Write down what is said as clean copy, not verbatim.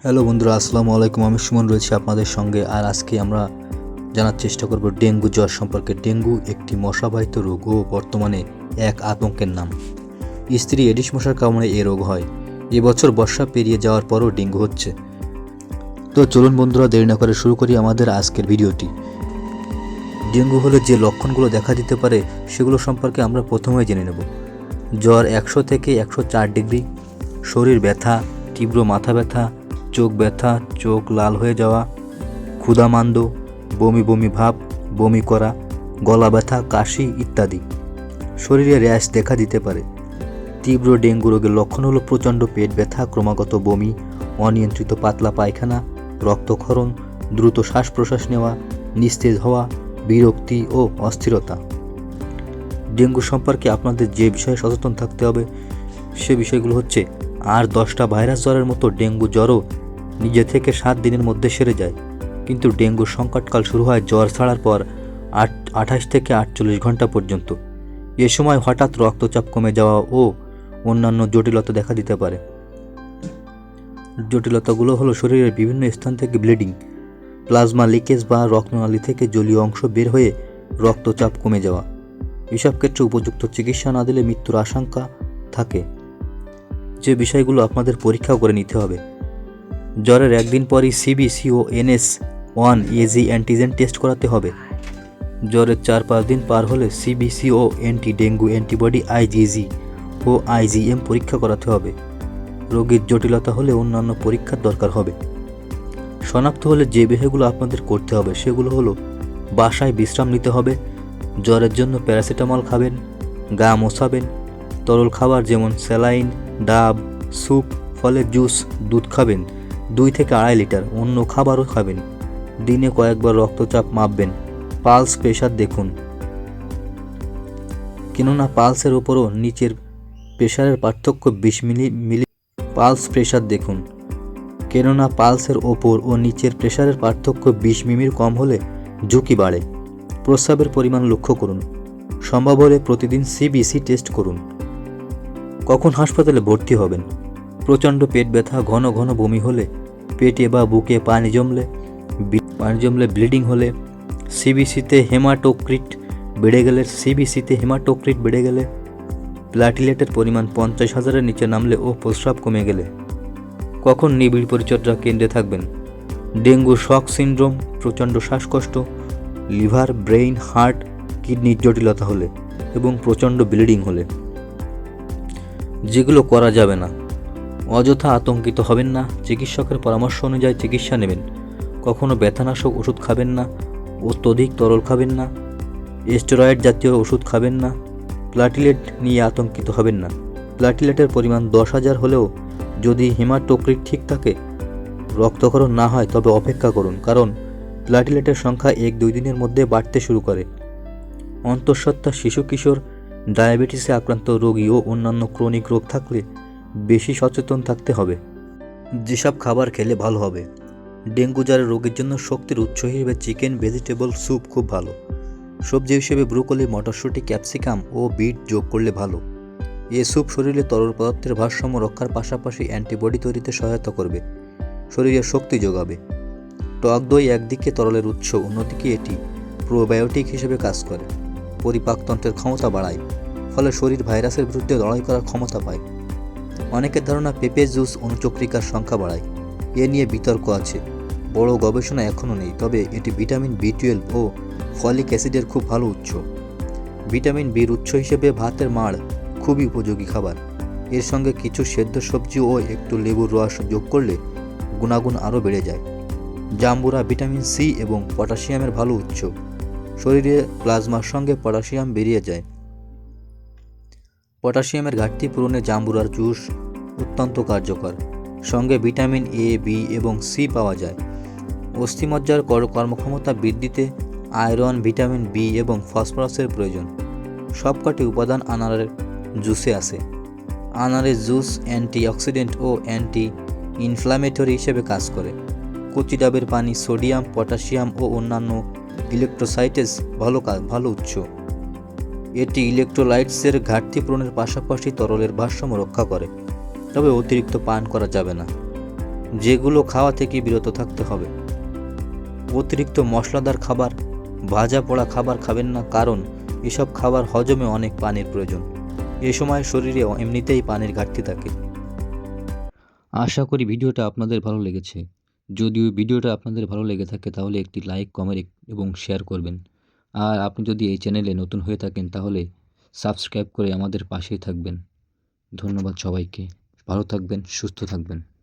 Hello বন্ধুরা, আসসালামু আলাইকুম। আমি সুমন রয়েছি আপনাদের সঙ্গে। আর আজকে আমরা জানার চেষ্টা করব ডেঙ্গু জ্বর সম্পর্কে। ডেঙ্গু একটি মশাবাহিত রোগ ও বর্তমানে এক আতঙ্কের নাম। স্ত্রী এডিস মশার কারণে এ রোগ হয়। এবছর বর্ষা পেরিয়ে যাওয়ার পরও ডেঙ্গু হচ্ছে। তো চলুন বন্ধুরা, দেরি না করে শুরু করি আমাদের আজকের ভিডিওটি। ডেঙ্গু হলে যে লক্ষণগুলো দেখা দিতে পারে সেগুলো সম্পর্কে আমরা প্রথমেই জেনে নেব। জ্বর 100 থেকে 104 ডিগ্রি, শরীর ব্যথা, তীব্র মাথা ব্যথা, চোখ ব্যথা, চোখ লাল হয়ে যাওয়া, ক্ষুধামান্দ, বমি বমি ভাব, বমি করা, গলা ব্যথা, কাশি ইত্যাদি। শরীরে র্যাশ দেখা দিতে পারে। তীব্র ডেঙ্গু রোগের লক্ষণ হলো প্রচণ্ড পেট ব্যথা, ক্রমাগত বমি, অনিয়ন্ত্রিত পাতলা পায়খানা, রক্তক্ষরণ, দ্রুত শ্বাস প্রশ্বাস নেওয়া, নিস্তেজ হওয়া, বিরক্তি ও অস্থিরতা। ডেঙ্গু সম্পর্কে আপনাদের যে বিষয়ে সচেতন থাকতে হবে সে বিষয়গুলো হচ্ছে, আর 10টা ভাইরাস জ্বরের মতো ডেঙ্গু জ্বরও নিজে থেকে 7 দিনের মধ্যে সেরে যায়। কিন্তু ডেঙ্গুর সংকটকাল শুরু হয় জ্বর ছাড়ার পর 28 থেকে 48 ঘন্টা পর্যন্ত। এ সময় হঠাৎ রক্তচাপ কমে যাওয়া ও অন্যান্য জটিলতা দেখা দিতে পারে। জটিলতাগুলো হলো শরীরের বিভিন্ন স্থান থেকে ব্লিডিং, প্লাজমা লিকেজ বা রক্তনালী থেকে জলীয় অংশ বের হয়ে রক্তচাপ কমে যাওয়া। এসব ক্ষেত্রে উপযুক্ত চিকিৎসা না দিলে মৃত্যুর আশঙ্কা থাকে। যে বিষয়গুলো আপনাদের পরীক্ষা করে নিতে হবে: জ্বরের একদিন পরই সিবিসি ও NS1 এজি অ্যান্টিজেন টেস্ট করাতে হবে। জ্বরের 4-5 দিন পার হলে সিবিসি ও অ্যান্টি ডেঙ্গু অ্যান্টিবডি IgG ও IgM পরীক্ষা করাতে হবে। রোগীর জটিলতা হলে অন্যান্য পরীক্ষার দরকার হবে। শনাক্ত হলে যে বিষয়গুলো আপনাদের করতে হবে সেগুলো হলো: বাসায় বিশ্রাম নিতে হবে, জ্বরের জন্য প্যারাসিটামল খাবেন, গা মোছাবেন, তরল খাবার যেমন স্যালাইন, ডাব, স্যুপ, ফলের জুস, দুধ খাবেন 2 থেকে 2.5 লিটার, অন্য খাবারও খাবেন। দিনে কয়েকবার রক্তচাপ মাপবেন, পালস প্রেশার দেখুন, কেননা পালসের ওপরও নিচের প্রেশারের পার্থক্য 20 মিলি। পালস প্রেশার দেখুন, কেননা পালসের ওপর ও নিচের প্রেশারের পার্থক্য 20 মিলির কম হলে ঝুঁকি বাড়ে। প্রস্রাবের পরিমাণ লক্ষ্য করুন। সম্ভব হলে প্রতিদিন সিবিসি টেস্ট করুন। কখন হাসপাতালে ভর্তি হবেন: প্রচণ্ড পেট ব্যথা, ঘন ঘন বমি হলে, পেটে বা বুকে পানি জমলে, ব্লিডিং হলে, সিবিসিতে হেমাটোক্রিট বেড়ে গেলে, প্লাটিলেটের পরিমাণ 50,000-এর নিচে নামলে ও প্রস্রাব কমে গেলে। কখন নিবিড় পরিচর্যা কেন্দ্রে থাকবেন: ডেঙ্গু শক সিনড্রোম, প্রচণ্ড শ্বাসকষ্ট, লিভার, ব্রেইন, হার্ট, কিডনির জটিলতা হলে এবং প্রচণ্ড ব্লিডিং হলে। যেগুলো করা যাবে না: অযথা আতঙ্কিত হবেন না, চিকিৎসকের পরামর্শ অনুযায়ী চিকিৎসা নেবেন। কখনো ব্যথানাশক ওষুধ খাবেন না, অত্যধিক তরল খাবেন না, স্টেরয়েড জাতীয় ওষুধ খাবেন না। প্লাটিলেট নিয়ে আতঙ্কিত হবেন না। প্লাটিলেটের পরিমাণ 10,000 হলেও যদি হেমাটোক্রিট ঠিক থাকে, রক্তক্ষরণ না হয় তবে অপেক্ষা করুন, কারণ প্লাটিলেটের সংখ্যা 1-2 দিনের মধ্যে বাড়তে শুরু করে। অন্তঃসত্ত্বা শিশু কিশোর, ডায়াবেটিসে আক্রান্ত রোগী ও অন্যান্য ক্রনিক রোগ থাকলে বেশি সচেতন থাকতে হবে। যেসব খাবার খেলে ভালো হবে: ডেঙ্গু জ্বরের রোগীর জন্য শক্তির উৎস হিসেবে চিকেন, ভেজিটেবল স্যুপ খুব ভালো। সবজি হিসেবে ব্রোকলি, মটরশুঁটি, ক্যাপসিকাম ও বিট যোগ করলে ভালো। এ স্যুপ শরীরে তরল পদার্থের ভারসাম্য রক্ষার পাশাপাশি অ্যান্টিবডি তৈরিতে সহায়তা করবে, শরীরে শক্তি যোগাবে। টক দই একদিকে তরলের উৎস, অন্যদিকে এটি প্রোবায়োটিক হিসেবে কাজ করে, পরিপাকতন্ত্রের ক্ষমতা বাড়ায়, ফলে শরীর ভাইরাসের বিরুদ্ধে লড়াই করার ক্ষমতা পায়। অনেকের ধারণা পেঁপে জুস অনুচক্রিকার সংখ্যা বাড়ায়। এ নিয়ে বিতর্ক আছে, বড় গবেষণা এখনও নেই, তবে এটি ভিটামিন B12 ও ফলিক অ্যাসিডের খুব ভালো উৎস। ভিটামিন বির উৎস হিসেবে ভাতের মাড় খুবই উপযোগী খাবার। এর সঙ্গে কিছু সেদ্ধ সবজি ও একটু লেবুর রস যোগ করলে গুণাগুণ আরও বেড়ে যায়। জাম্বুরা ভিটামিন সি এবং পটাশিয়ামের ভালো উৎস। শরীরে প্লাজমার সঙ্গে পটাশিয়াম বেরিয়ে যায়। পটাশিয়ামের ঘাটতি পূরণে জাম্বুরার জুস অত্যন্ত কার্যকর। সঙ্গে ভিটামিন A, B এবং C পাওয়া যায়। অস্থিমজ্জার কর্মক্ষমতা বৃদ্ধিতে আয়রন, ভিটামিন B এবং ফসফরাসের প্রয়োজন। সবকটি উপাদান আনারের জুসে আছে। আনারের জুস অ্যান্টিঅক্সিডেন্ট ও অ্যান্টি ইনফ্ল্যামেটরি হিসেবে কাজ করে। কচি ডাবের পানি সোডিয়াম, পটাশিয়াম ও অন্যান্য ইলেকট্রোসাইটেস ভালো উৎস। এটি ইলেকট্রোলাইটসের ঘাটতি পূরণের পাশাপাশি তরলের ভারসাম্য রক্ষা করে, তবে অতিরিক্ত পান করা যাবে না। যেগুলো খাওয়া থেকে বিরত থাকতে হবে। অতিরিক্ত মশলাদার খাবার, ভাজা পোড়া খাবার খাবেন না, কারণ এসব খাবার হজমে অনেক পানির প্রয়োজন। এ সময় শরীরে এমনিতেই পানির ঘাটতি থাকে। আশা করি ভিডিওটা আপনাদের ভালো লেগেছে। যদিও ভিডিওটা আপনাদের ভালো লেগে থাকে তাহলে একটি লাইক, কমেন্ট এবং শেয়ার করবেন। আর আপনি যদি এই চ্যানেলে নতুন হয়ে থাকেন তাহলে সাবস্ক্রাইব করে আমাদের পাশেই থাকবেন। ধন্যবাদ সবাইকে। ভালো থাকবেন, সুস্থ থাকবেন।